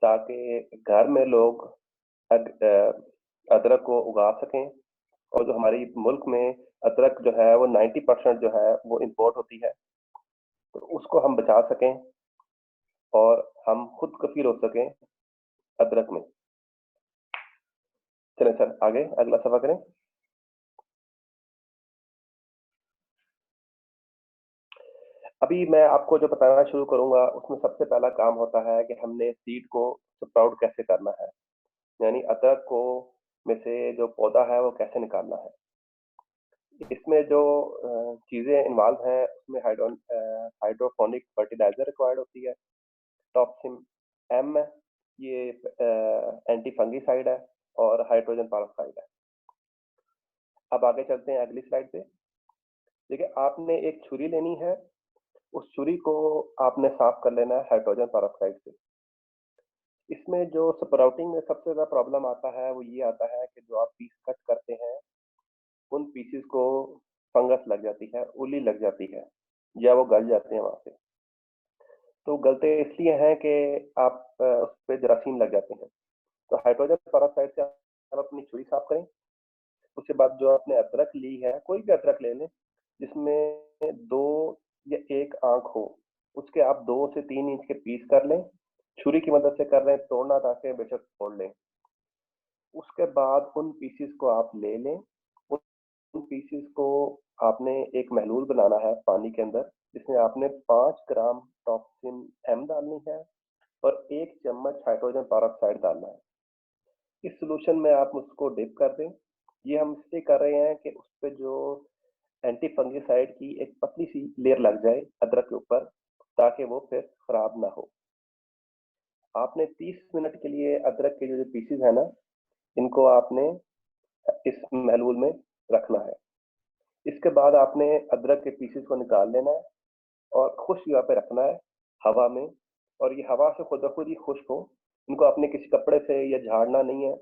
ताकि घर में लोग अदरक को उगा सकें। और जो हमारी मुल्क में अदरक जो है वो 90% जो है वो इंपोर्ट होती है, तो उसको हम बचा सकें और हम खुद कफील हो सकें अदरक में। चलें सर, आगे अगला सफा करें। अभी मैं आपको जो बताना शुरू करूंगा उसमें सबसे पहला काम होता है कि हमने सीड को स्प्राउट कैसे करना है, यानी अदरक को में से जो पौधा है वो कैसे निकालना है। इसमें जो चीजें इन्वॉल्व हैं उसमें हाइड्रोपोनिक फर्टिलाइजर रिक्वायर्ड होती है। टॉपसिम एम, ये एंटी फंगीसाइड है और हाइड्रोजन पेरोक्साइड है। अब आगे चलते हैं अगली स्लाइड पे। देखिए, आपने एक छुरी लेनी है, उस छुरी को आपने साफ कर लेना है हाइड्रोजन पेरोक्साइड से। इसमें जो स्प्राउटिंग में सबसे ज्यादा प्रॉब्लम आता है वो ये आता है कि जो आप पीस कट करते हैं उन पीसेस को फंगस लग जाती है, उली लग जाती है, या वो गल जाते हैं वहां से। तो गलते इसलिए हैं कि आप उस पर जरासीम लग जाते हैं। तो हाइड्रोजन पेरोक्साइड से आप अपनी छुरी साफ करें। उसके बाद जो आपने अदरक ली है, कोई भी अदरक ले लें जिसमें 2 या 1 आंख हो, उसके आप 2 से 3 इंच के पीस कर लें। छुरी की मदद से कर लें, तोड़ना ताकि बेशक तोड़ लें। उसके बाद उन पीसेस को आप ले लें। उन पीसेस को आपने एक महलूल बनाना है पानी के अंदर, जिसमें आपने 5 ग्राम टॉक्सिन एम डालनी है और 1 चम्मच हाइड्रोजन पेरोक्साइड डालना है। इस सोल्यूशन में आप उसको डिप कर दें। ये हम इसलिए कर रहे हैं कि उस पे जो एंटी फंगिसाइड की एक पतली सी लेयर लग जाए अदरक के ऊपर, ताकि वो फिर खराब ना हो। आपने 30 मिनट के लिए अदरक के जो पीसेस है ना, इनको आपने इस महलूल में रखना है। इसके बाद आपने अदरक के पीसेस को निकाल लेना है और खुश जगह पे रखना है, हवा में। और ये हवा से खुद ब खुद ही खुश्क हो। इनको आपने किसी कपड़े से या झाड़ना नहीं है,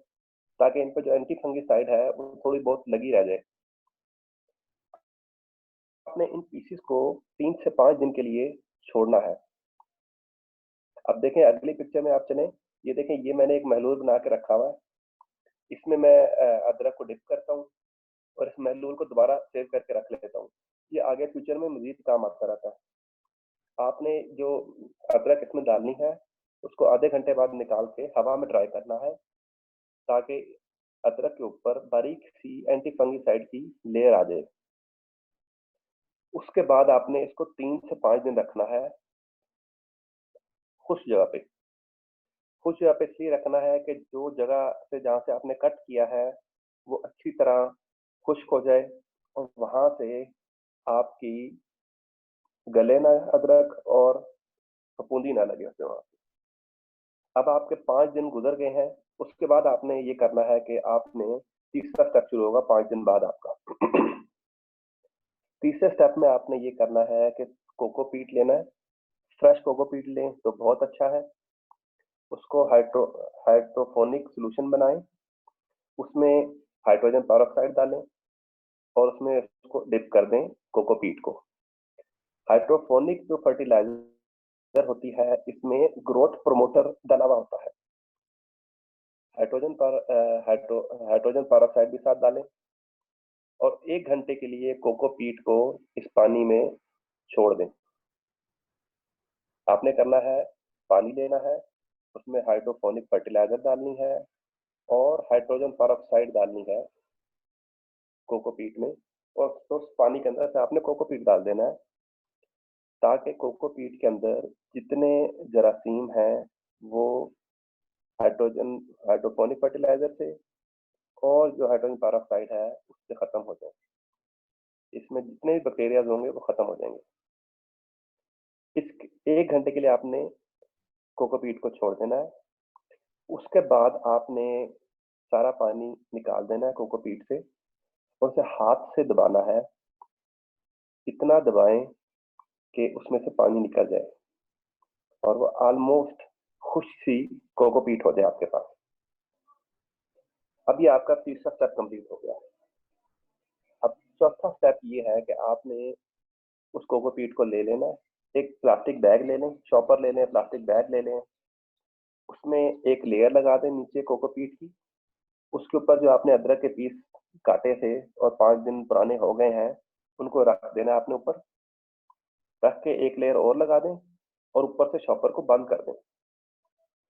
ताकि इन पर जो एंटी फंगिसाइड है वो थोड़ी बहुत लगी रह जाए। आपने इन पीसेस को 3 से 5 दिन के लिए छोड़ना है। अब देखें अगली पिक्चर में आप चलें। ये देखें, ये मैंने एक महलूल बना के रखा हुआ है। इसमें मैं अदरक को डिप करता हूँ और इस महलूल को दोबारा सेव करके रख लेता हूँ। ये आगे फ्यूचर में मजीद काम आता रहता है। आपने जो अदरक इसमें डालनी है उसको आधे घंटे बाद निकाल के हवा में ड्राई करना है, ताकि अदरक के ऊपर बारीक सी एंटी फंगिसाइड की लेयर आ जाए। उसके बाद आपने इसको 3 से 5 दिन रखना है खुश जगह पे। खुश जगह पे इसलिए रखना है कि जो जगह से जहाँ से आपने कट किया है वो अच्छी तरह खुश्क हो जाए और वहां से आपकी गले ना अदरक और फफूंदी ना लगे उसमें वहां से। अब आपके 5 दिन गुजर गए हैं। उसके बाद आपने ये करना है कि आपने तीसरा स्टेप शुरू होगा 5 दिन बाद आपका। तीसरे स्टेप में आपने ये करना है कि कोकोपीट लेना है। फ्रेश कोकोपीट लें तो बहुत अच्छा है। उसको हाइड्रोफोनिक सोल्यूशन बनाएं, उसमें हाइड्रोजन पेरोक्साइड डालें और उसमें उसको डिप कर दें कोकोपीट को। हाइड्रोफोनिक जो फर्टिलाइजर होती है इसमें ग्रोथ प्रमोटर डाला हुआ होता है। हाइड्रोजन पेरोक्साइड भी साथ डालें और 1 घंटे के लिए कोकोपीट को इस पानी में छोड़ दें। आपने करना है, पानी लेना है, उसमें हाइड्रोपोनिक फर्टिलाइजर डालनी है और हाइड्रोजन पेरोक्साइड डालनी है कोकोपीट में। और तो उस पानी के अंदर से आपने कोकोपीट डाल देना है, ताकि कोकोपीट के अंदर जितने जरासीम हैं वो हाइड्रोपोनिक फर्टिलाइजर से और जो हाइड्रोजन पेरोक्साइड है उससे खत्म हो जाए। इसमें जितने भी बैक्टीरिया होंगे वो खत्म हो जाएंगे। इस 1 घंटे के लिए आपने कोकोपीट को छोड़ देना है। उसके बाद आपने सारा पानी निकाल देना है कोकोपीट से और उसे हाथ से दबाना है। इतना दबाएं कि उसमें से पानी निकल जाए और वो ऑलमोस्ट खुश सी कोकोपीट हो जाए आपके पास। अब ये आपका तीसरा स्टेप कंप्लीट हो गया। अब चौथा स्टेप ये है कि आपने उस कोकोपीट को ले लेना है। एक प्लास्टिक बैग ले लें, चॉपर ले लें, प्लास्टिक बैग ले लें। इसमें एक लेयर लगा दें नीचे कोकोपीट की। उसके ऊपर जो आपने अदरक के पीस काटे थे और 5 दिन पुराने हो गए हैं, उनको रख देना है आपने ऊपर। रख के एक लेयर और लगा दें और ऊपर से शॉपर को बंद कर दें।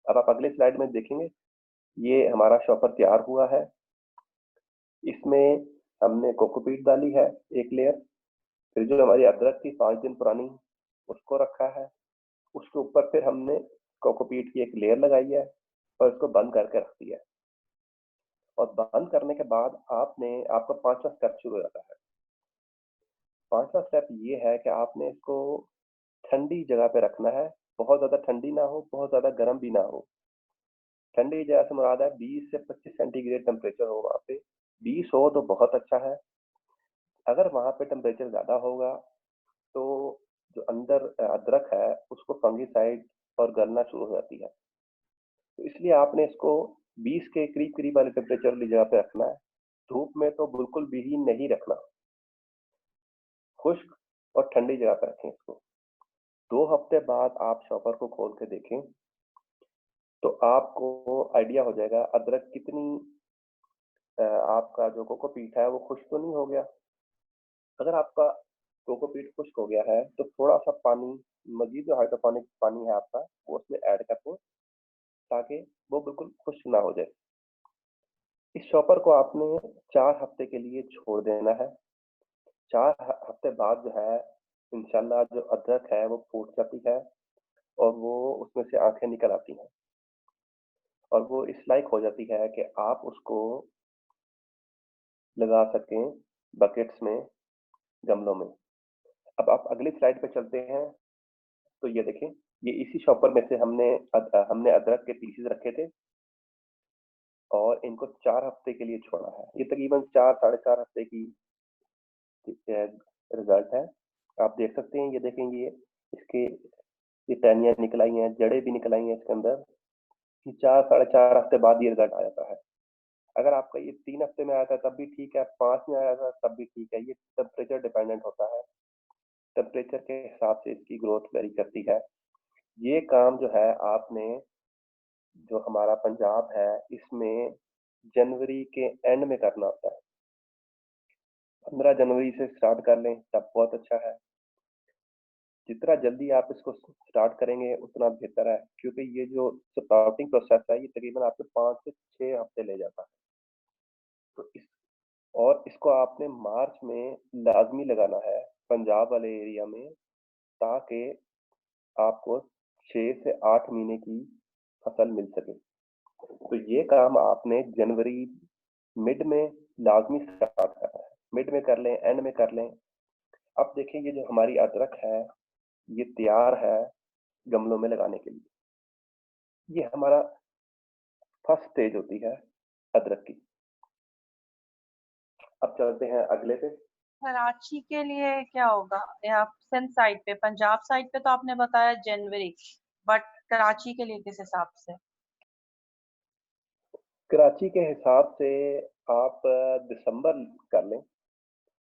अब आप अगले स्लाइड में देखेंगे, ये हमारा शॉपर तैयार हुआ है। इसमें हमने कोकोपीट डाली है एक लेयर, फिर जो हमारी अदरक थी 5 दिन पुरानी उसको रखा है, उसके ऊपर फिर हमने कोकोपीट की एक लेयर लगाई है और इसको बंद करके रख दिया है। और बंद करने के बाद आपका 5वां स्टेप शुरू हो जाता है। 5वां स्टेप ये है कि आपने इसको ठंडी जगह पे रखना है। बहुत ज्यादा ठंडी ना हो, बहुत ज्यादा गर्म भी ना हो। ठंडी जगह से मुराद है 20 से 25 सेंटीग्रेड टेम्परेचर हो वहाँ पे। 20 हो तो बहुत अच्छा है। अगर वहाँ पे टेम्परेचर ज्यादा होगा तो जो अंदर अदरक है उसको फंगीसाइड और गलना शुरू हो जाती है। तो इसलिए आपने इसको 20 के करीब करीब वाले टेम्परेचर वाली जगह पे रखना है। धूप में तो बिल्कुल भी नहीं रखना। खुश्क और ठंडी जगह पे रखें इसको। 2 हफ्ते बाद आप शॉपर को खोल के देखें तो आपको आइडिया हो जाएगा अदरक कितनी आपका जो कोकोपीट है वो खुश्क तो नहीं हो गया। अगर आपका कोकोपीट खुश्क हो गया है तो थोड़ा सा पानी, मजीद जो हाइड्रोपोनिक पानी है आपका, वो उसमें ऐड कर दें ताकि वो बिल्कुल खुश्क ना हो जाए। इस शॉपर को आपने 4 हफ्ते के लिए छोड़ देना है। 4 हफ्ते बाद जो है इंशाल्लाह जो अदरक है वो फूट जाती है और वो उसमें से आंखें निकल आती हैं और वो इस लायक हो जाती है कि आप उसको लगा सकें बकेट्स में, गमलों में। अब आप अगली स्लाइड पे चलते हैं तो ये देखें, ये इसी शॉपर में से हमने अदरक के पीसेस रखे थे और इनको 4 हफ्ते के लिए छोड़ा है। ये तकरीबन 4 साढ़े 4 हफ्ते की रिजल्ट है। आप देख सकते हैं, ये देखेंगे इसके ये टहनियाँ निकल आई हैं, जड़ें भी निकल आई हैं इसके अंदर। कि 4 साढ़े 4 हफ्ते बाद ये रिजल्ट आ जाता है। अगर आपका ये 3 हफ्ते में आया था तब भी ठीक है, 5 में आया था तब भी ठीक है। ये टेम्परेचर डिपेंडेंट होता है। टेम्परेचर के हिसाब से इसकी ग्रोथ वेरी करती है। ये काम जो है आपने, जो हमारा पंजाब है इसमें जनवरी के एंड में करना होता है। 15 जनवरी से स्टार्ट कर लें तब बहुत अच्छा है। जितना जल्दी आप इसको स्टार्ट करेंगे उतना बेहतर है, क्योंकि ये जो स्प्राउटिंग प्रोसेस है ये तकरीबन आपके 5 से 6 हफ्ते ले जाता है। तो इसको आपने मार्च में लाजमी लगाना है पंजाब वाले एरिया में, ताकि आपको 6 से 8 महीने की फसल मिल सके। तो ये काम आपने जनवरी मिड में लाजमी स्टार्ट करना है। मिड में कर लें, एंड में कर लें। अब देखें, ये जो हमारी अदरक है ये तैयार है गमलों में लगाने के लिए। ये हमारा फर्स्ट स्टेज होती है अदरक की। अब चलते हैं अगले पे। कराची के लिए क्या होगा? या सिंध साइड पे, पंजाब साइड पे तो आपने बताया जनवरी, बट कराची के लिए किस हिसाब से? कराची के हिसाब से आप दिसंबर कर लें।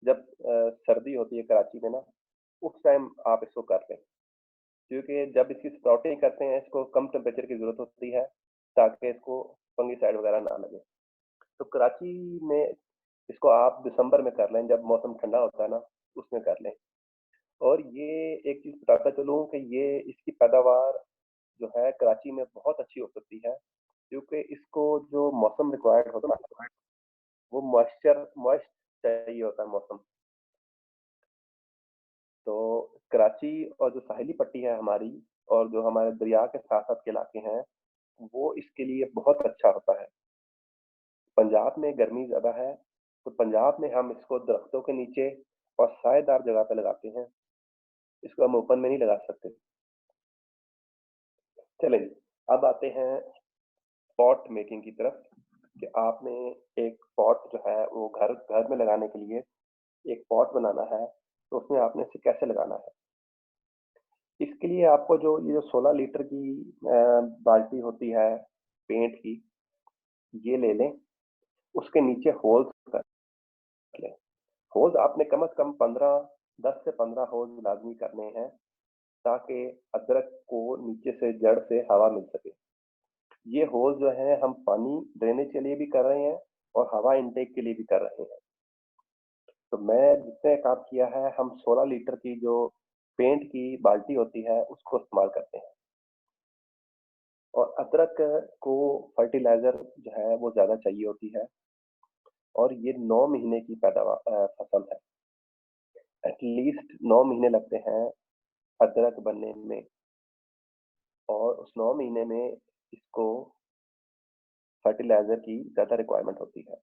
जब सर्दी होती है कराची में ना, उस टाइम आप इसको कर लें, क्योंकि जब इसकी स्प्राउटिंग करते हैं इसको कम टेम्परेचर की जरूरत होती है ताकि इसको फंगीसाइड वगैरह ना लगे। तो कराची में इसको आप दिसंबर में कर लें, जब मौसम ठंडा होता है ना उसमें कर लें। और ये एक चीज बताता चलूं कि ये इसकी पैदावार जो है कराची में बहुत अच्छी हो सकती है, क्योंकि इसको जो मौसम रिक्वायर्ड होता है वो मॉइस्ट चाहिए होता है मौसम। तो कराची और जो साहिली पट्टी है हमारी और जो हमारे दरिया के साथ साथ के इलाके हैं वो इसके लिए बहुत अच्छा होता है। पंजाब में गर्मी ज्यादा है तो पंजाब में हम इसको दरख्तों के नीचे और सायेदार जगह पे लगाते हैं। इसको हम ओपन में नहीं लगा सकते। चलें, अब आते हैं पॉट मेकिंग की तरफ, कि आपने एक पॉट जो है वो घर घर में लगाने के लिए एक पॉट बनाना है, तो उसमें आपने इसे कैसे लगाना है। इसके लिए आपको जो ये जो 16 लीटर की बाल्टी होती है पेंट की, ये ले लें। उसके नीचे होल्स कर लें। होल्स आपने कम से कम 10 से 15 होल्स लाजमी करने हैं ताकि अदरक को नीचे से जड़ से हवा मिल सके। ये होल जो है हम पानी ड्रेनेज के लिए भी कर रहे हैं और हवा इनटेक के लिए भी कर रहे हैं। तो मैं जिसने काम किया है, हम 16 लीटर की जो पेंट की बाल्टी होती है उसको इस्तेमाल करते हैं। और अदरक को फर्टिलाइजर जो है वो ज्यादा चाहिए होती है, और ये 9 महीने की फसल है। एटलीस्ट 9 महीने लगते हैं अदरक बनने में, और उस 9 महीने में इसको फर्टिलाइजर की ज्यादा रिक्वायरमेंट होती है।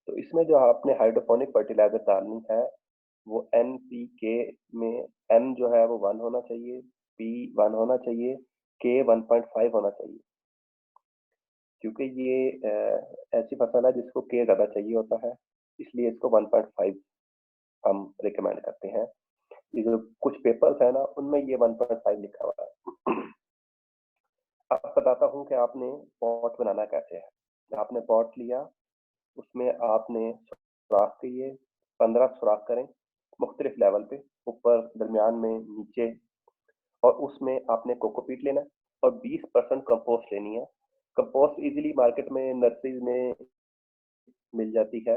तो इसमें जो आपने हाइड्रोपोनिक फर्टिलाइजर डालनी है, वो NPK में N जो है वो 1 होना चाहिए, P 1 होना चाहिए, K 1.5 होना चाहिए। क्योंकि ये ऐसी फसल है जिसको K ज्यादा चाहिए होता है, इसलिए इसको 1.5 हम रिकमेंड करते हैं। ये जो कुछ पेपर्स है ना, उनमें ये 1.5 लिखा हुआ है। अब बताता हूँ कि आपने पॉट बनाना कैसे है। आपने पॉट लिया, उसमें आपने सुराख किए, 15 सुराख करें मुख्तलिफ लेवल पे, ऊपर, दरमियान में, नीचे। और उसमें आपने कोकोपीट लेना है और 20% कंपोस्ट लेनी है। कंपोस्ट इजीली मार्केट में नर्सरीज में मिल जाती है,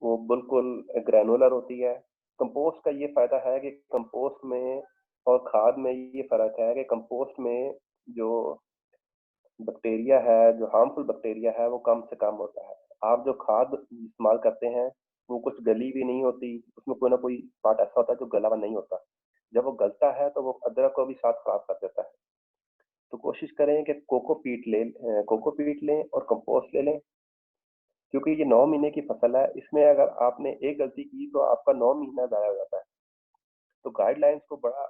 वो बिल्कुल ग्रैनुलर होती है। कंपोस्ट का ये फायदा है कि कंपोस्ट में और खाद में ये फर्क है कि कंपोस्ट में जो बैक्टीरिया है, जो हार्मफुल बैक्टीरिया है, वो कम से कम होता है। आप जो खाद इस्तेमाल करते हैं वो कुछ गली भी नहीं होती, उसमें कोई ना कोई पार्ट ऐसा होता है जो गला हुआ नहीं होता। जब वो गलता है तो वो अदरक को भी साथ खराब कर देता है। तो कोशिश करें कि कोकोपीट लें और कंपोस्ट ले लें, क्योंकि ये 9 महीने की फसल है। इसमें अगर आपने एक गलती की तो आपका 9 महीना जाया हो जाता है। तो गाइडलाइंस को बड़ा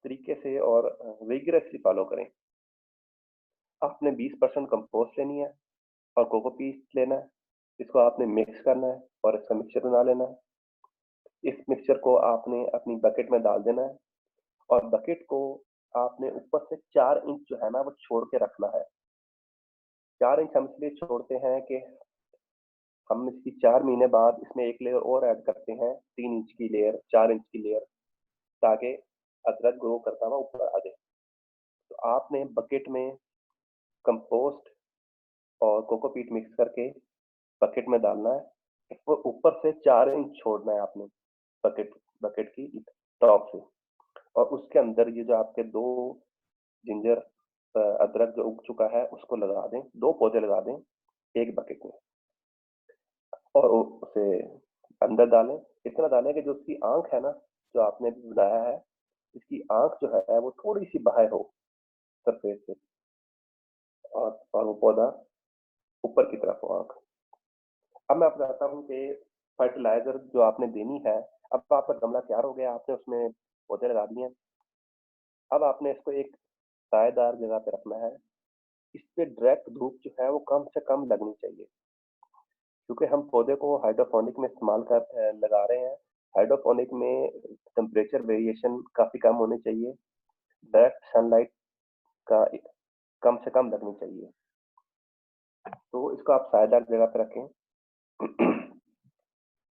तरीके से और रिगरसली फॉलो करें। आपने 20% कंपोस्ट लेनी है और कोकोपीट लेना है, इसको आपने मिक्स करना है और इसका मिक्सचर बना लेना है। इस मिक्सचर को आपने अपनी बकेट में डाल देना है, और बकेट को आपने ऊपर से 4 इंच जो है ना वो छोड़ के रखना है। 4 इंच हम इसलिए छोड़ते हैं कि हम इसकी 4 महीने बाद इसमें एक लेयर और ऐड करते हैं, 3 इंच की लेयर, 4 इंच की लेयर, ताकि अदरक ग्रो करता हुआ ऊपर आ जाए। तो आपने बकेट में कंपोस्ट और कोकोपीट मिक्स करके बकेट में डालना है। इसको ऊपर से 4 इंच छोड़ना है आपने, बकेट बकेट की टॉप से। और उसके अंदर ये जो आपके दो जिंजर अदरक जो उग चुका है उसको लगा दें, 2 पौधे लगा दें एक बकेट में, और उसे अंदर डालें। इतना डालें कि जो उसकी आंख है ना, जो आपने बनाया है, इसकी आंख जो है वो थोड़ी सी बाहर हो सरफेस से, और वो पौधा ऊपर की तरफ हो आंख। अब मैं आपको बताता हूँ कि फर्टिलाइजर जो आपने देनी है, अब तो आपका गमला तैयार हो गया, आपने उसमें पौधे लगा दिए हैं। अब आपने इसको एक सायेदार जगह पे रखना है। इस पे डायरेक्ट धूप जो है वो कम से कम लगनी चाहिए, क्योंकि हम पौधे को हाइड्रोपोनिक में लगा रहे हैं। हाइड्रोपोनिक में टेम्परेचर वेरिएशन काफी कम होने चाहिए, डायरेक्ट सनलाइट का कम से कम लगनी चाहिए। तो इसको आप सायेदार जगह पे रखें।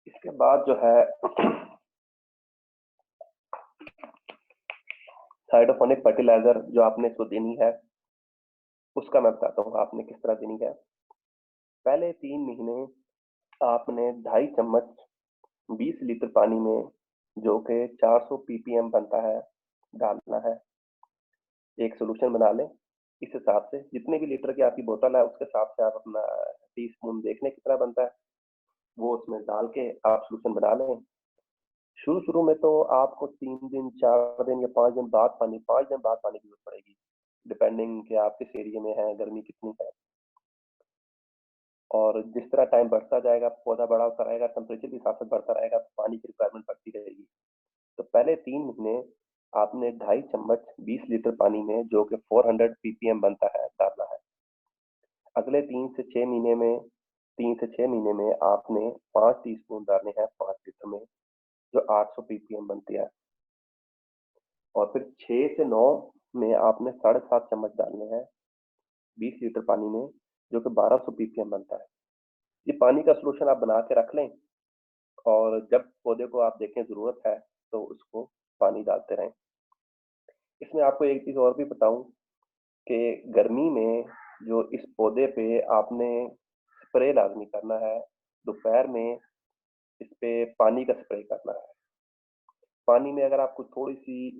इसके बाद जो है हाइड्रोपोनिक फर्टिलाइजर जो आपने इसको देनी है, उसका मैं बताता हूँ आपने किस तरह देनी है। पहले 3 महीने आपने 2.5 चम्मच 20 लीटर पानी में, जो कि 400 ppm बनता है, डालना है। एक सोल्यूशन बना लें। इस हिसाब से जितने भी लीटर की आपकी बोतल है उसके हिसाब से आप अपना टीस्पून देख लें कितना बनता है, वो उसमें डाल के आप सोल्यूशन बना लें। शुरू शुरू में तो आपको 3 दिन, 4 दिन या 5 दिन बाद 5 दिन बाद पानी की जरूरत पड़ेगी, डिपेंडिंग कि आप किस एरिया में है, गर्मी कितनी है। और जिस तरह टाइम बढ़ता जाएगा, पौधा बड़ा होता रहेगा, टेम्परेचर भी साथ साथ बढ़ता रहेगा, तो पानी की रिक्वायरमेंट बढ़ती रहेगी। तो पहले 3 महीने आपने 2.5 चम्मच 20 लीटर पानी में, जो कि 400 ppm बनता है, डालना है। अगले 3 से 6 महीने में आपने 5 टीस्पून डालने हैं 5 लीटर में, जो 800 ppm बनती है। और फिर 6 से 9 में आपने 7.5 चम्मच डालने हैं 20 लीटर पानी में, जो कि 1200 ppm बनता है। ये पानी का सोल्यूशन आप बना के रख लें, और जब पौधे को आप देखें जरूरत है तो उसको पानी डालते रहें। इसमें आपको एक चीज और भी बताऊं कि गर्मी में जो इस पौधे पे आपने स्प्रे लाज़मी करना है, दोपहर में इस पे पानी का स्प्रे करना है। पानी में अगर आपको थोड़ी-सी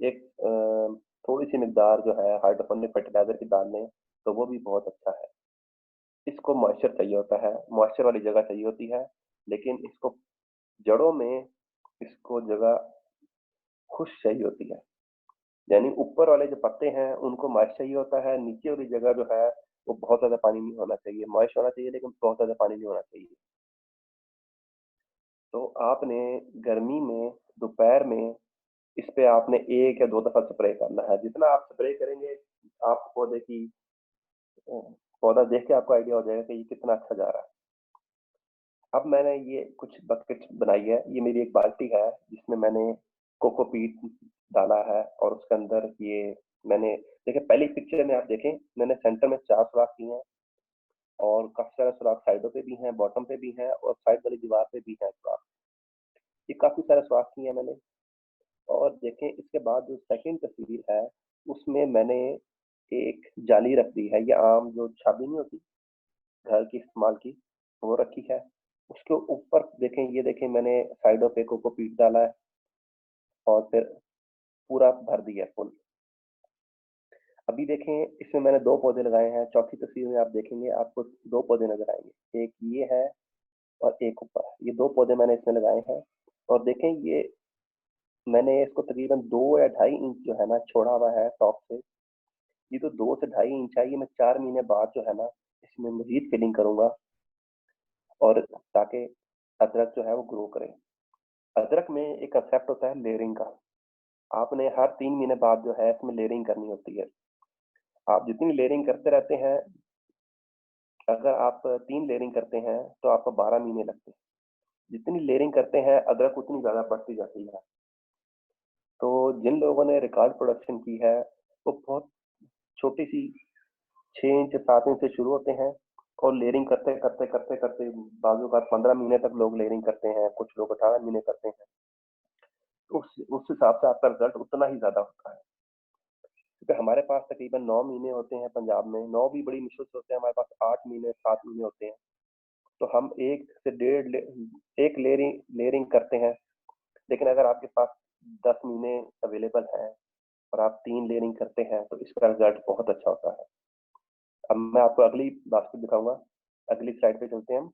मिकदार जो है हाइड्रोपोनिक फर्टिलाइज़र की डाल लें, तो वो भी बहुत अच्छा है। इसको मॉइस्चर चाहिए होता है, मॉइस्चर वाली जगह चाहिए होती है, लेकिन इसको जड़ों में इसको जगह खुश्क चाहिए होती है। यानी ऊपर वाले जो पत्ते हैं, उनको मॉइस्चर चाहिए होता है, नीचे वाली जगह जो है, वो बहुत ज़्यादा पानी नहीं होना चाहिए। मॉइस्ट होना चाहिए, लेकिन बहुत ज़्यादा पानी नहीं होना चाहिए। तो आपने गर्मी में दोपहर में इस पे आपने 1 या 2 दफ़ा स्प्रे करना है। जितना आप स्प्रे करेंगे, आप पौधे की अ, पौधा देख के आपको आइडिया हो जाएगा कि ये कितना अच्छा जा रहा है। अब मैंने ये कुछ बकेट्स बनाई है। ये मेरी एक बाल्टी है, जिसमें मैंने कोकोपीट डाला है और उसके अंदर ये मैंने देखिए पहली पिक्चर में आप देखें, मैंने सेंटर में 4 सुराख किए हैं और काफ़ी सारे सुराख साइडों पे भी हैं, बॉटम पे भी हैं और साइड वाली दीवार पे भी हैं सुराख। ये काफ़ी सारे सुराख किए हैं मैंने। और देखें इसके बाद जो सेकंड तस्वीर है, उसमें मैंने एक जाली रख दी है। ये आम जो चाबी नहीं होती घर की इस्तेमाल की, वो रखी है। उसके ऊपर देखें, ये देखें मैंने साइडों पे कोकोपीट डाला है और फिर पूरा भर दिया है फुल। अभी देखें इसमें मैंने 2 पौधे लगाए हैं। चौथी तस्वीर में आप देखेंगे आपको 2 पौधे नज़र आएँगे। एक ये है और एक ऊपर है। ये 2 पौधे मैंने इसमें लगाए हैं और देखें ये मैंने इसको तकरीबन 2 या ढाई इंच जो है ना छोड़ा हुआ है टॉप से। ये तो 2 से ढाई इंच है, ये मैं 4 महीने बाद जो है ना इसमें मज़ीद फिलिंग करूँगा और ताकि अदरक जो है वो ग्रो करे। अदरक में एक कांसेप्ट होता है लेयरिंग का। आपने हर 3 महीने बाद जो है इसमें लेयरिंग करनी होती है। आप जितनी लेयरिंग करते रहते हैं, अगर आप 3 लेयरिंग करते हैं तो आपको 12 महीने लगते हैं। जितनी लेयरिंग करते हैं अदरक उतनी ज़्यादा बढ़ती जाती है। तो जिन लोगों ने रिकॉर्ड प्रोडक्शन की है, वो बहुत छोटी-सी 6 इंच 7 इंच से शुरू होते हैं और लेयरिंग करते बाज़ू का 15 महीने तक लोग लेयरिंग करते हैं, कुछ लोग 18 महीने करते हैं। तो उस हिसाब से आपका रिज़ल्ट उतना ही ज़्यादा होता है। क्योंकि हमारे पास तकरीबन 9 महीने होते हैं पंजाब में, 9 भी बड़ी मुश्किल से होते हैं, हमारे पास 8 महीने, 7 महीने होते हैं। तो हम 1 से डेढ़ ले 1 लेयरिंग लेयरिंग करते हैं, लेकिन अगर आपके पास 10 महीने अवेलेबल हैं और आप 3 लेयरिंग करते हैं, तो इसका रिज़ल्ट बहुत अच्छा होता है। अब मैं आपको अगली बास्केट दिखाऊँगा, अगली स्लाइड पे चलते हैं हम।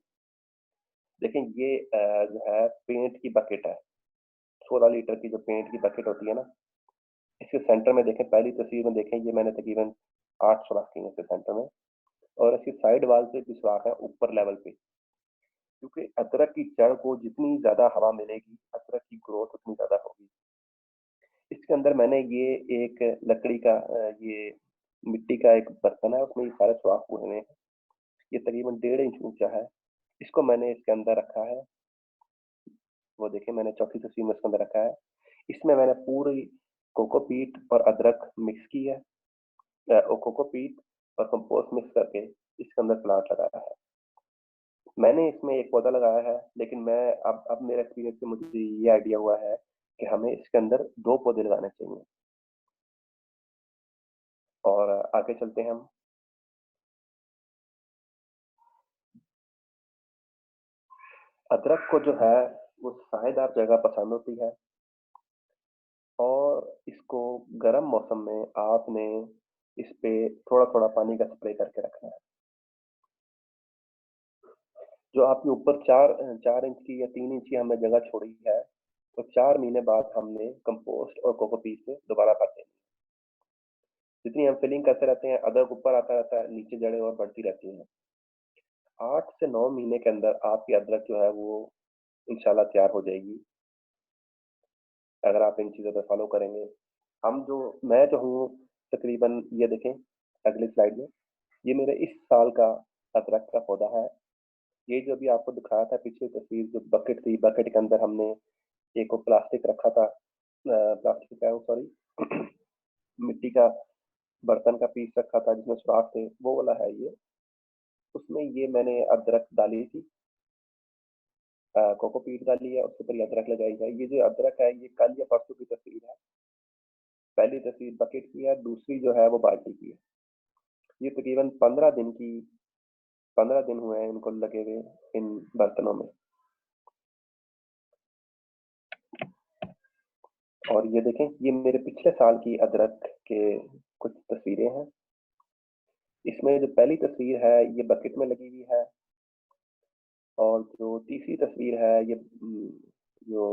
देखें ये जो है पेंट की बकेट है, 16 लीटर की जो पेंट की बकेट होती है ना, इसके सेंटर में देखें, पहली तस्वीर में देखें, ये मैंने तकरीबन 8 सुराख किए हैं इसके सेंटर में और इसकी साइड वॉल पे भी सुराख है ऊपर लेवल पे। क्योंकि अदरक की जड़ को जितनी ज़्यादा हवा मिलेगी, अदरक की ग्रोथ उतनी ज़्यादा होगी। इसके अंदर मैंने ये एक लकड़ी का ये मिट्टी का एक बर्तन है, उसमें ये सारे सुराख हुए हैं। ये तकरीबन 1.5 इंच ऊँचा है। इसको मैंने इसके अंदर रखा है। वो देखिए मैंने चौथी तस्वीर में इसके अंदर रखा है। इसमें मैंने पूरी कोकोपीट और अदरक मिक्स की है। कोकोपीट और कंपोस्ट मिक्स करके इसके अंदर प्लांट लगाया है। मैंने इसमें एक पौधा लगाया है, लेकिन मैं अब मेरे एक्सपीरियंस से मुझे ये आइडिया हुआ है कि हमें इसके अंदर 2 पौधे लगाने चाहिए। और आगे चलते हैं हम। अदरक को जो है वो सायेदार जगह पसंद होती है और इसको गर्म मौसम में आपने इस पे थोड़ा-थोड़ा पानी का स्प्रे करके रखना है। जो आपके ऊपर 4 इंच की या 3 इंच की हमने जगह छोड़ी है, तो 4 महीने बाद हमने कंपोस्ट और कोकोपीट से दोबारा भर देनी है। जितनी हम फिलिंग करते रहते हैं, अदरक ऊपर आता रहता है, नीचे जड़ें और बढ़ती रहती हैं। 8 से 9 महीने के अंदर आपकी अदरक जो है वो इंशाल्लाह तैयार हो जाएगी, अगर आप इन चीज़ों पे फॉलो करेंगे। मैं जो हूँ तकरीबन ये देखें अगली स्लाइड में, ये मेरे इस साल का अदरक का पौधा है। ये जो अभी आपको दिखाया था पिछली तस्वीर जो बकेट थी, बकेट के अंदर हमने एक वो प्लास्टिक रखा था, प्लास्टिक का सॉरी मिट्टी का बर्तन का पीस रखा था जिसमें सुराख थे, वो वाला है ये। उसमें ये मैंने अदरक डाली थी, कोकोपीट डाली है, उसके ऊपर ये अदरक लगाई है। ये जो अदरक है ये कल या परसों की तस्वीर है। पहली तस्वीर बकेट की है, दूसरी जो है वो बाल्टी की है। ये तकरीबन 15 दिन हुए हैं इनको लगे हुए इन बर्तनों में। और ये देखें, ये मेरे पिछले साल की अदरक के कुछ तस्वीरें हैं। इसमें जो पहली तस्वीर है ये बकेट में लगी हुई है, और जो तीसरी तस्वीर है ये जो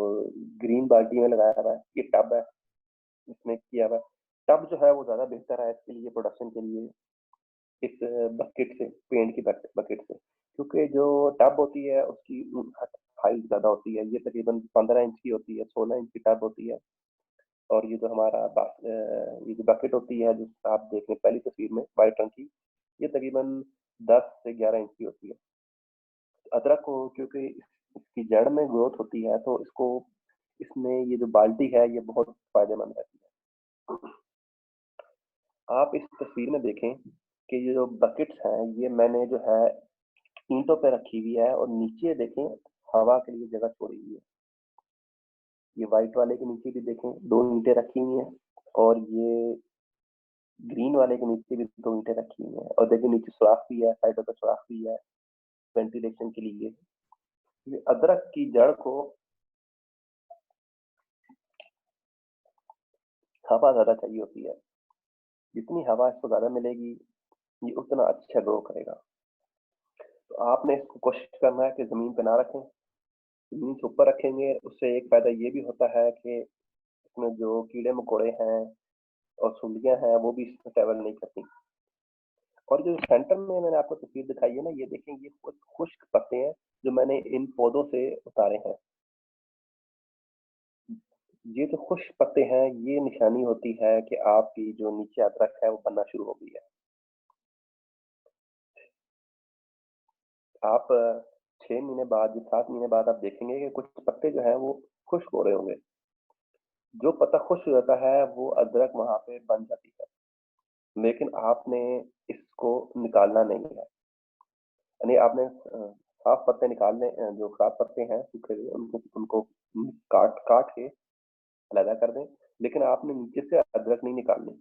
ग्रीन बाल्टी में लगाया हुआ है, ये टब है इसमें किया हुआ है। टब जो है वो ज्यादा बेहतर है इसके लिए, प्रोडक्शन के लिए, इस बकेट से, पेंट की बकेट से, क्योंकि जो टब होती है उसकी हाइट ज्यादा होती है। ये तकरीबन 15 इंच की होती है, 16 इंच की टब होती है। और ये जो हमारा ये जो बकेट होती है जो आप देख रहे हैं पहली तस्वीर में वाइट रंग की, ये तकरीबन 10 से 11 इंच की होती है। अदरक को क्योंकि इसकी जड़ में ग्रोथ होती है तो इसको, इसमें ये जो बाल्टी है ये बहुत फायदेमंद रहती है। आप इस तस्वीर में देखें कि ये जो बकेट्स हैं ये मैंने जो है ईंटों पे रखी हुई है, और नीचे देखें हवा के लिए जगह छोड़ी हुई है। ये व्हाइट वाले के नीचे भी देखें 2 ईंटें रखी हुई हैं, और ये ग्रीन वाले के नीचे भी 2 ईंटें रखी हुई हैं, और देखिए नीचे सुराख भी है, साइडों पे सुराख भी है वेंटिलेशन के लिए। ये अदरक की जड़ को हवा ज्यादा चाहिए होती है, जितनी हवा इसको ज्यादा मिलेगी ये उतना अच्छा ग्रो करेगा। तो आपने इसको कोशिश करना है कि जमीन पे ना रखें, जमीन से ऊपर रखेंगे उससे एक फायदा ये भी होता है कि इसमें जो कीड़े मकोड़े हैं और सुंडियां हैं वो भी इसमें ट्रेवल नहीं करती। और जो सेंटर में मैंने आपको तस्वीर दिखाई है ना, ये देखें, ये कुछ खुश्क पत्ते हैं जो मैंने इन पौधों से उतारे हैं। ये जो खुश्क पत्ते हैं ये निशानी होती है कि आपकी जो नीचे अदरक है वो बनना शुरू हो गई है। आप 6 महीने बाद या 7 महीने बाद आप देखेंगे कि कुछ पत्ते जो है वो खुश्क हो रहे होंगे। जो पत्ता खुश्क हो जाता है वो अदरक वहां पे बन जाती है, लेकिन आपने इसको निकालना नहीं है। यानी आपने साफ पत्ते निकालने, जो खराब पत्ते हैं सूखे हुए उनको उनको काट काट के अलग कर दें, लेकिन आपने नीचे से अदरक नहीं निकालनी।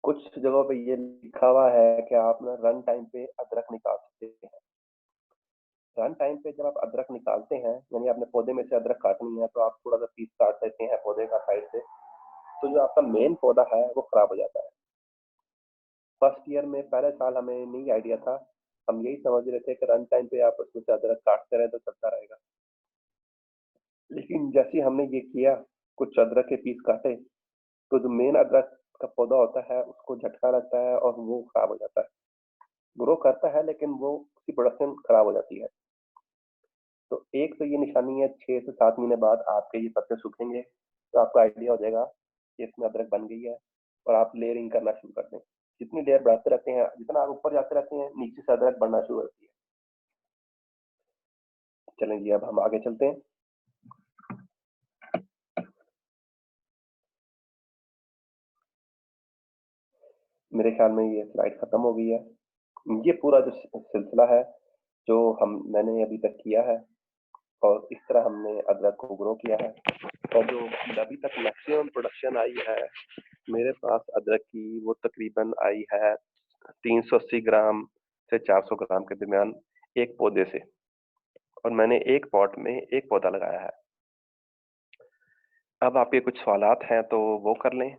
कुछ जगहों पे ये लिखा हुआ है कि आप ना रन टाइम पे अदरक निकाल सकते हैं। रन टाइम पे जब आप अदरक निकालते हैं, यानी आपने पौधे में से अदरक काटनी है तो आप थोड़ा सा पीस काट लेते हैं पौधे का साइड से, तो जो आपका मेन पौधा है वो खराब हो जाता है। फर्स्ट ईयर में पहले साल हमें नहीं आइडिया था, हम यही समझ रहे थे कि रन टाइम पे आप उसमें से अदरक काटते रहे तो चलता रहेगा। लेकिन जैसे ही हमने ये किया, कुछ अदरक के पीस काटे, तो जो मेन अदरक का पौधा होता है उसको झटका लगता है और वो खराब हो जाता है। ग्रो करता है लेकिन वो उसकी प्रोडक्शन खराब हो जाती है। तो एक तो ये निशानी है, 6 से 7 महीने बाद आपके ये पत्ते सूखेंगे तो आपको आइडिया हो जाएगा कि इसमें अदरक बन गई है, और आप लेयरिंग करना शुरू कर दें। जितनी लेयर बढ़ाते रहते हैं, जितना आप ऊपर जाते रहते हैं, नीचे से अदरक बढ़ना शुरू होती है। चलें जी, अब हम आगे चलते हैं। मेरे ख्याल में ये स्लाइड खत्म हो गई है। ये पूरा जो सिलसिला है जो मैंने अभी तक किया है, और इस तरह हमने अदरक को ग्रो किया है, और जो अभी तक मैक्सिमम प्रोडक्शन आई है मेरे पास अदरक की, वो तकरीबन आई है 380 ग्राम से 400 ग्राम के दरमियान एक पौधे से, और मैंने एक पॉट में एक पौधा लगाया है। अब आपके कुछ सवालात हैं तो वो कर लें,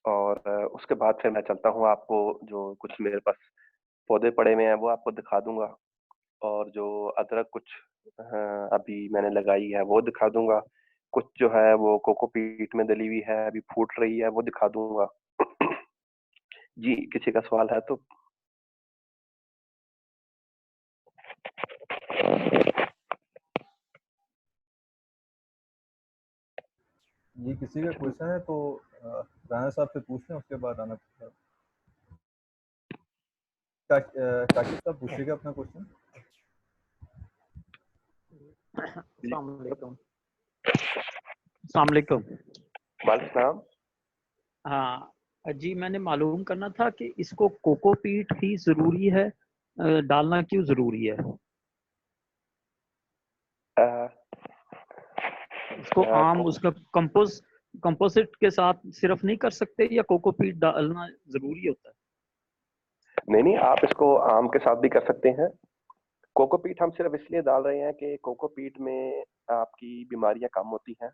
और उसके बाद फिर मैं चलता हूँ, आपको जो कुछ मेरे पास पौधे पड़े हुए हैं वो आपको दिखा दूंगा, और जो अदरक कुछ अभी मैंने लगाई है वो दिखा दूंगा। कुछ जो है वो कोकोपीट में डली हुई है, अभी फूट रही है, वो दिखा दूंगा। जी, किसी का सवाल है तो? ये किसी का क्वेश्चन है तो राणा साहब से पूछ लें, उसके बाद आना। काशिफ साहब पूछिएगा अपना क्वेश्चन। अस्सलाम वालेकुम। वालेकुम। हाँ जी, मैंने मालूम करना था कि इसको कोकोपीट ही जरूरी है, डालना क्यों जरूरी है? इसको आम उसका कंपोजिट के साथ सिर्फ नहीं कर सकते, या कोकोपीट डालना जरूरी होता है? नहीं, आप इसको आम के साथ भी कर सकते हैं। कोकोपीट हम सिर्फ इसलिए डाल रहे हैं कि कोकोपीट में आपकी बीमारियां कम होती हैं।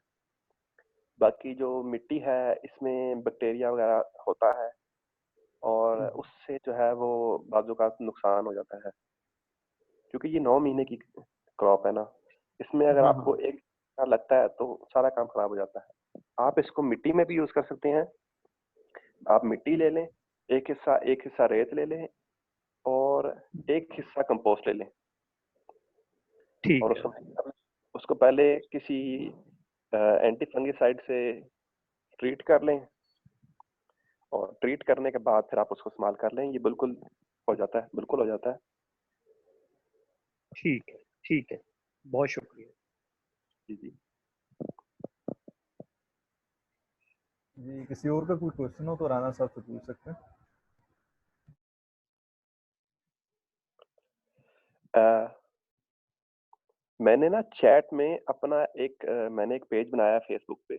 बाकी जो मिट्टी है इसमें बैक्टीरिया वगैरह होता है और उससे जो है वो बाजू का नुकसान हो जाता है, क्योंकि ये 9 महीने की क्रॉप है ना। इसमें अगर हाँ आपको हाँ। एक साल लगता है तो सारा काम खराब हो जाता है। आप इसको मिट्टी में भी यूज कर सकते हैं। आप मिट्टी ले लें, एक हिस्सा रेत ले लें और एक हिस्सा कंपोस्ट ले लें और ठीक है। उसको उसको पहले किसी एंटी फंगिसाइड से ट्रीट कर लें और ट्रीट करने के बाद फिर आप उसको इस्तेमाल कर लें। ये बिल्कुल हो जाता है, बिल्कुल हो जाता है। ठीक है। ठीक है, बहुत शुक्रिया। जी जी। जी किसी और का कोई क्वेश्चन हो तो राणा साहब से पूछ सकते हैं। मैंने ना चैट में अपना मैंने एक पेज बनाया है फेसबुक पे।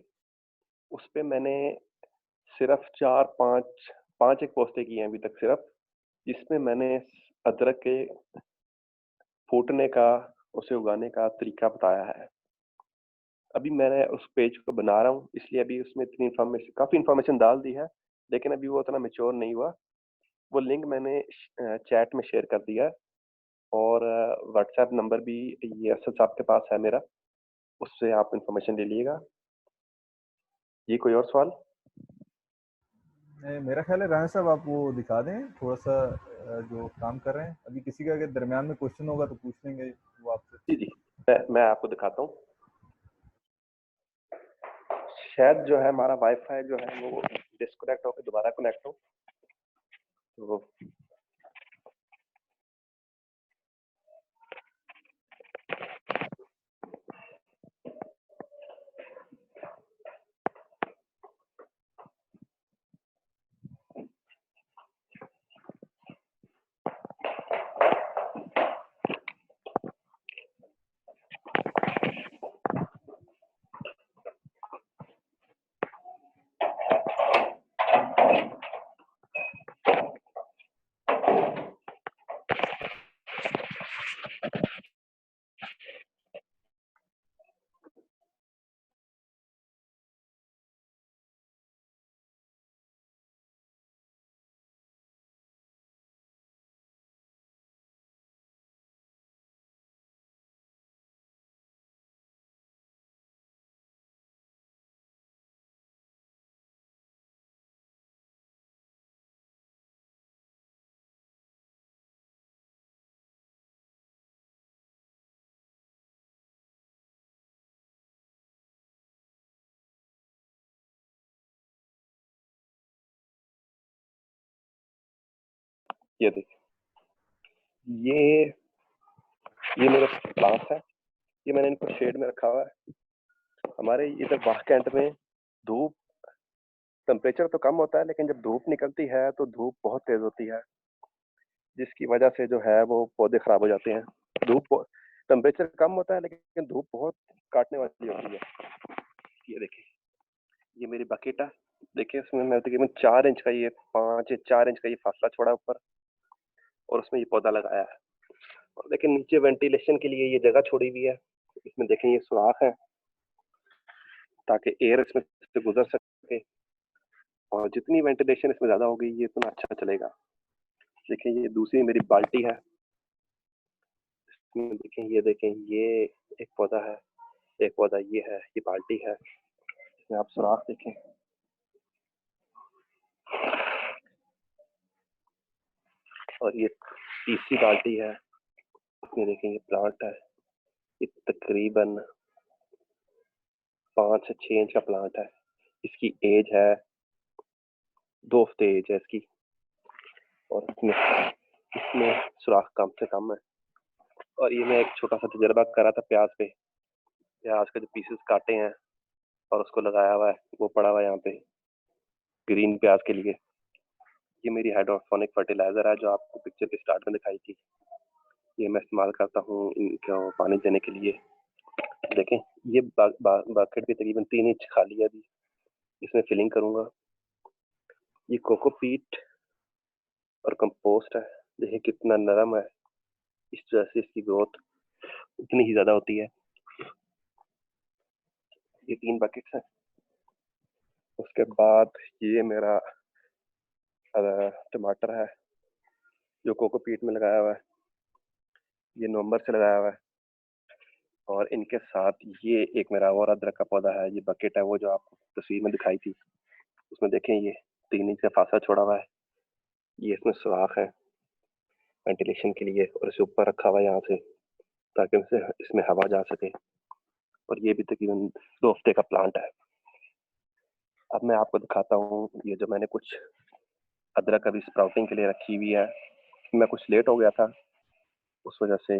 उस पे मैंने सिर्फ चार पांच पांच एक पोस्टें की हैं अभी तक सिर्फ, जिसमें मैंने अदरक के फूटने का, उसे उगाने का तरीका बताया है। अभी मैंने उस पेज को बना रहा हूँ, इसलिए अभी उसमें काफी इंफॉर्मेशन डाल दी है, लेकिन अभी वो उतना मेच्योर नहीं हुआ। वो लिंक मैंने चैट में शेयर कर दिया है और व्हाट्सएप नंबर भी ये असद साहब के पास है मेरा, उससे आप इंफॉर्मेशन ले लीजिएगा। ये कोई और सवाल? मेरा ख्याल है राणा साहब आप वो दिखा दें थोड़ा सा जो काम कर रहे हैं। अभी किसी का अगर दरमियान में क्वेश्चन होगा तो पूछ लेंगे वो आपसे। जी जी, मैं आपको दिखाता हूँ। शायद जो है हमारा वाईफाई जो है वो डिस्कनेक्ट होकर दोबारा कनेक्ट हो तो। ये देखिए, ये ये मेरे प्लांट्स है। ये मैंने इनको शेड में रखा हुआ है। हमारे इधर बाह कैंट में धूप, टेम्परेचर तो कम होता है लेकिन जब धूप निकलती है तो धूप बहुत तेज होती है, जिसकी वजह से जो है वो पौधे खराब हो जाते हैं। धूप, टेम्परेचर कम होता है लेकिन धूप बहुत काटने वाली होती है। ये देखिए, ये मेरी बकेट है। देखिए इसमें मैं तकरीबन 4 इंच का, ये 5 या 4 इंच का ये फासला छोड़ा ऊपर और उसमें ये पौधा लगाया है। और लेकिन नीचे वेंटिलेशन के लिए ये जगह छोड़ी हुई है। इसमें देखें ये सुराख है ताकि एयर इसमें से गुजर सके, और जितनी वेंटिलेशन इसमें ज्यादा होगी ये इतना अच्छा चलेगा। देखिए ये दूसरी मेरी बाल्टी है। इसमें देखें, ये देखें, ये एक पौधा है, एक पौधा ये है, ये बाल्टी है। इसमें आप सुराख देखें। और ये तीसरी बाल्टी है, इसमें देखें ये प्लांट है। ये तकरीबन 5 से 6 इंच का प्लांट है। इसकी एज है 2 हफ्ते एज है इसकी। और इसमें इसमें सुराख कम से कम है। और ये मैं एक छोटा सा तजर्बा करा था प्याज पे। प्याज के जो पीसेस काटे हैं और उसको लगाया हुआ है, वो पड़ा हुआ है यहाँ पे ग्रीन प्याज के लिए। ये मेरी हाइड्रोपोनिक फर्टिलाइजर है जो आपको पिक्चर के स्टार्ट में दिखाई थी। ये मैं इस्तेमाल करता हूँ इनको पानी देने के लिए। देखें ये बाकेट भी तकरीबन 3 इंच खाली है अभी, इसमें फिलिंग करूंगा। ये कोकोपीट और कंपोस्ट है, देखिए कितना नरम है, इस वजह से इसकी ग्रोथ उतनी ही ज्यादा होती है। ये 3 बकेट्स हैं। उसके बाद ये मेरा टमाटर है जो कोकोपीट में लगाया हुआ है, ये नवंबर से लगाया हुआ है। और इनके साथ ये एक मेरा और अदरक का पौधा है, ये बकेट है वो जो आपको तस्वीर में दिखाई थी, उसमें देखें ये 3 इंच का फासा छोड़ा हुआ है। ये इसमें सुराख है वेंटिलेशन के लिए, और इसे ऊपर रखा हुआ है यहाँ से, ताकि इसमें हवा जा सके। और ये भी तकरीबन 2 हफ्ते का प्लांट है। अब मैं आपको दिखाता हूँ ये जो मैंने कुछ अदरक अभी स्प्राउटिंग के लिए रखी हुई है। मैं कुछ लेट हो गया था उस वजह से।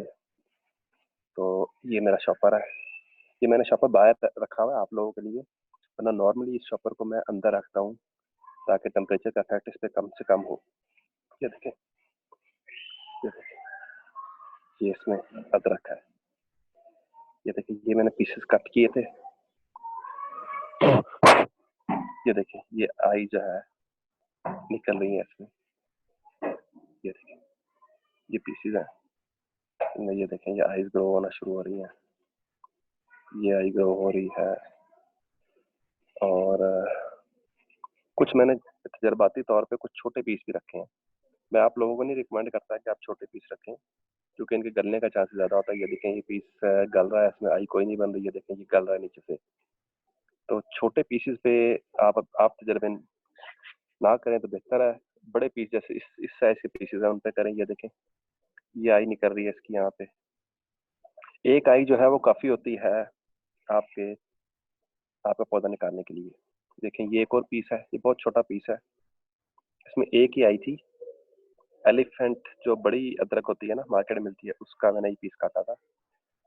तो ये मेरा शॉपर है, ये मैंने शॉपर बाहर रखा हुआ है आप लोगों के लिए, वरना नॉर्मली इस शॉपर को मैं अंदर रखता हूँ ताकि टेम्परेचर का इफेक्ट इस पे कम से कम हो। ये देखें, ये देखें, ये इसमें अदरक है। ये देखिए, ये मैंने पीसेस कट किए थे। ये देखिए, ये आई जो है निकल रही है इसमें। ये देखिए, ये पीसेस हैं। ये देखें, ये आईज ग्रो होना शुरू हो रही है, ये आई ग्रो हो रही है। और कुछ मैंने तजर्बाती तौर पे कुछ छोटे पीस भी रखे हैं। मैं आप लोगों को नहीं रिकमेंड करता कि आप छोटे पीस रखें, क्योंकि इनके गलने का चांस ज्यादा होता है। ये देखें, ये पीस गल रहा है, इसमें आई कोई नहीं बन रही है। देखें, ये गल रहा है नीचे से। तो छोटे पीसेस पे आप तजर्बे ना करें तो बेहतर है। बड़े पीस जैसे इस साइज के पीसेस हैं उन पे करें। ये देखें, ये आई निकल रही है इसकी। यहाँ पे एक आई जो है वो काफी होती है आपके आपका पौधा निकालने के लिए। देखें, ये एक और पीस है, ये बहुत छोटा पीस है, इसमें एक ही आई थी। एलिफेंट जो बड़ी अदरक होती है ना, मार्केट में मिलती है, उसका मैंने ये पीस काटा था।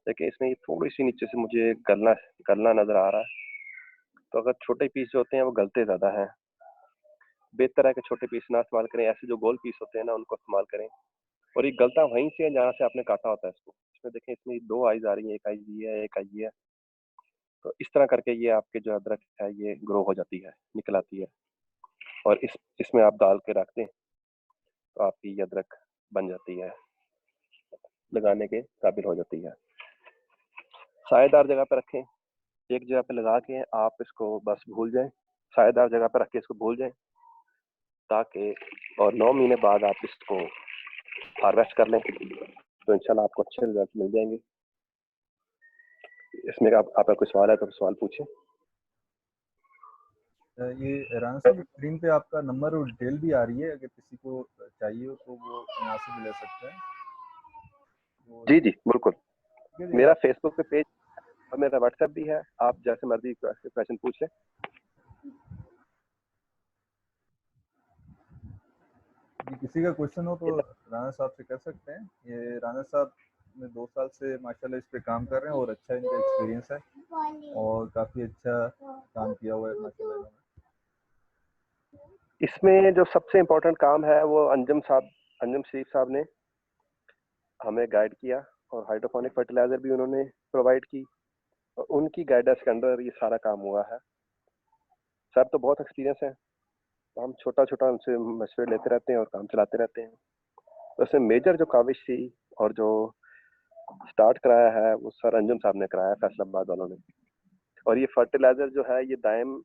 लेकिन इसमें ये थोड़ी सी नीचे से मुझे गलना नजर आ रहा है। तो अगर छोटे पीस जो होते हैं वो गलते ज्यादा हैं, बेहतर है कि छोटे पीस ना इस्तेमाल करें। ऐसे जो गोल पीस होते हैं ना, उनको इस्तेमाल करें। और ये गलता वहीं से है जहाँ से आपने काटा होता है इसको। इसमें देखें, इसमें 2 आईज आ रही है, एक आई ये है, एक आई ये है। तो इस तरह करके ये आपके जो अदरक है ये ग्रो हो जाती है, निकल आती है। और इसमें आप डाल के रख दें तो आपकी ये अदरक बन जाती है, लगाने के काबिल हो जाती है। सायेदार जगह पर रखें, एक जगह पे लगा के आप इसको बस भूल जाएं, सायेदार जगह पर रख के इसको भूल जाएं, ताकि और 9 महीने बाद आप इसको हार्वेस्ट कर लें तो इंशाल्लाह आपको अच्छे रिजल्ट मिल जाएंगे। इसमें आपका कोई सवाल है तो सवाल पूछें। ये राणा साहब, स्क्रीन पे आपका नंबर और डिटेल भी आ रही है, अगर किसी को चाहिए हो तो वो यहाँ से भी ले सकते हैं। जी जी बिल्कुल, जी मेरा फेसबुक पे पेज और मेरा व्हाट्सएप भी है, आप जैसे मर्जी क्वेश्चन पूछ लें। किसी का क्वेश्चन हो तो राणा साहब से कर सकते हैं। ये राणा साहब ने 2 साल से माशाल्लाह इस पे काम कर रहे हैं और अच्छा इनका एक्सपीरियंस है और काफ़ी अच्छा काम किया हुआ है माशाल्लाह इन्होंने। इसमें जो सबसे इम्पोर्टेंट काम है वो अंजम शरीफ साहब ने हमें गाइड किया, और हाइड्रोपोनिक फर्टिलाइजर भी उन्होंने प्रोवाइड की, और उनकी गाइडेंस के अंदर ये सारा काम हुआ है। सर तो बहुत एक्सपीरियंस है, तो हम छोटा छोटा उनसे मशवरे लेते रहते हैं और काम चलाते रहते हैं। तो उसमें मेजर जो काविश थी और जो स्टार्ट कराया है वो सर अंजुम साहब ने कराया, फैसलाबाद वालों ने। और ये फर्टिलाइजर जो है ये दायम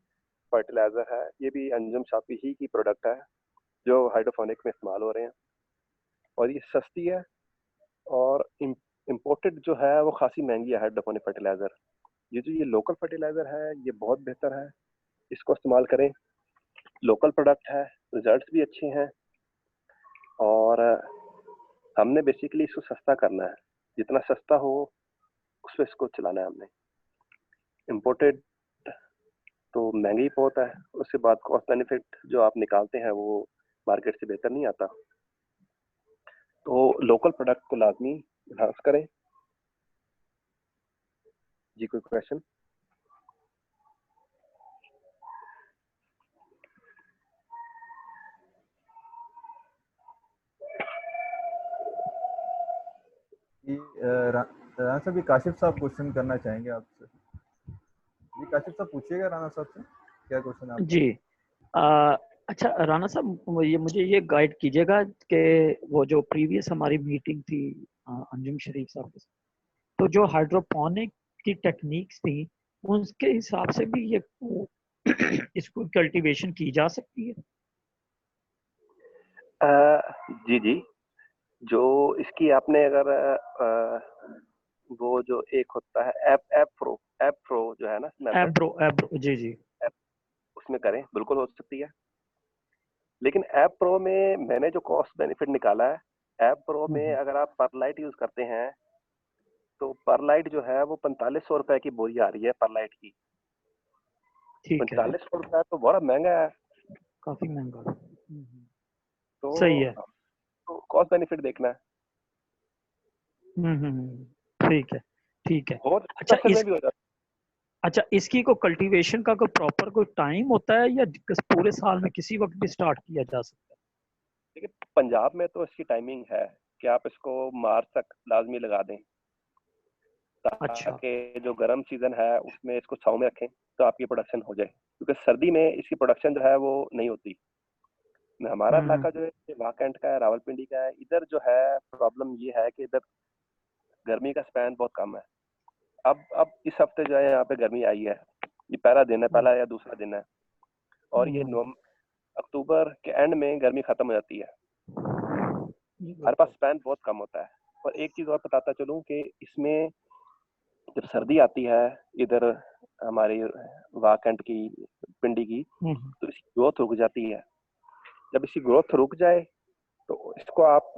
फर्टिलाइजर है, ये भी अंजुम साहब ही की प्रोडक्ट है जो हाइड्रोपोनिक में इस्तेमाल हो रहे हैं। और ये सस्ती है, और इम्पोर्टेड जो है वो खासी महंगी है हाइड्रोपोनिक फर्टिलाइजर। ये लोकल फर्टिलाइजर है ये बहुत बेहतर है, इसको इस्तेमाल करें। लोकल प्रोडक्ट है, रिजल्ट्स भी अच्छे हैं, और हमने बेसिकली इसको सस्ता करना है, जितना सस्ता हो उस पर इसको चलाना है हमने। इम्पोर्टेड तो महंगी बहुत है, उसके बाद कॉस्ट बेनिफिट जो आप निकालते हैं वो मार्केट से बेहतर नहीं आता। तो लोकल प्रोडक्ट को लाजमी इन्हांस करें। जी कोई क्वेश्चन? राणा साहब, ये काशिफ साहब क्वेश्चन करना चाहेंगे आपसे। जी काशिफ साहब पूछिएगा राणा साहब से, क्या क्वेश्चन है आपका? जी अच्छा राणा साहब, ये मुझे ये गाइड कीजिएगा कि वो जो प्रीवियस हमारी मीटिंग थी अंजुम शरीफ साहब के साथ, तो जो हाइड्रोपोनिक की टेक्निक्स थी उसके हिसाब से भी ये इसको कल्टीवेशन की जा सकती है? जी जी, जो इसकी आपने अगर वो जो एक होता है एप प्रो जो है ना मेथड, एब्रो जी जी। उसमें करें बिल्कुल हो सकती है। लेकिन ऐप प्रो में मैंने जो कॉस्ट बेनिफिट निकाला है, ऐप प्रो में अगर आप परलाइट यूज करते हैं तो परलाइट जो है वो 4500 रुपए की बोरी आ रही है परलाइट की। ठीक है, 4500 रुपए तो बड़ा महंगा है। काफी महंगा। तो सही है। तो कॉस्ट बेनिफिट देखना है। ठीक है, ठीक है। बहुत अच्छा पैसे में इस भी हो जाता अच्छा इसकी को कल्टीवेशन का कोई प्रॉपर कोई टाइम होता है या पूरे साल में किसी वक्त भी स्टार्ट किया जा सकता है? है। देखिए पंजाब में तो इसकी टाइमिंग है कि आप इसको मार्च तक लाजमी लगा दें, अच्छा। ताकि जो गर्म सीजन है उसमें इसको छांव में रखें तो आपकी प्रोडक्शन हो जाए, क्योंकि सर्दी में इसकी प्रोडक्शन जो है वो नहीं होती। हमारा हम्म इलाका जो है ये वाकंड का है, रावलपिंडी का है। इधर जो है प्रॉब्लम ये है कि इधर गर्मी का स्पैन बहुत कम है। अब इस हफ्ते जो है यहाँ पे गर्मी आई है, ये पहला दिन है, पहला या दूसरा दिन है, और ये अक्टूबर के एंड में गर्मी खत्म हो जाती है। हमारे पास स्पैन बहुत कम होता है। और एक चीज और बताता चलूं कि इसमें जब सर्दी आती है इधर हमारी वाकंड की, पिंडी की, तो इसकी ग्रोथ रुक जाती है। जब इसकी ग्रोथ रुक जाए तो इसको आप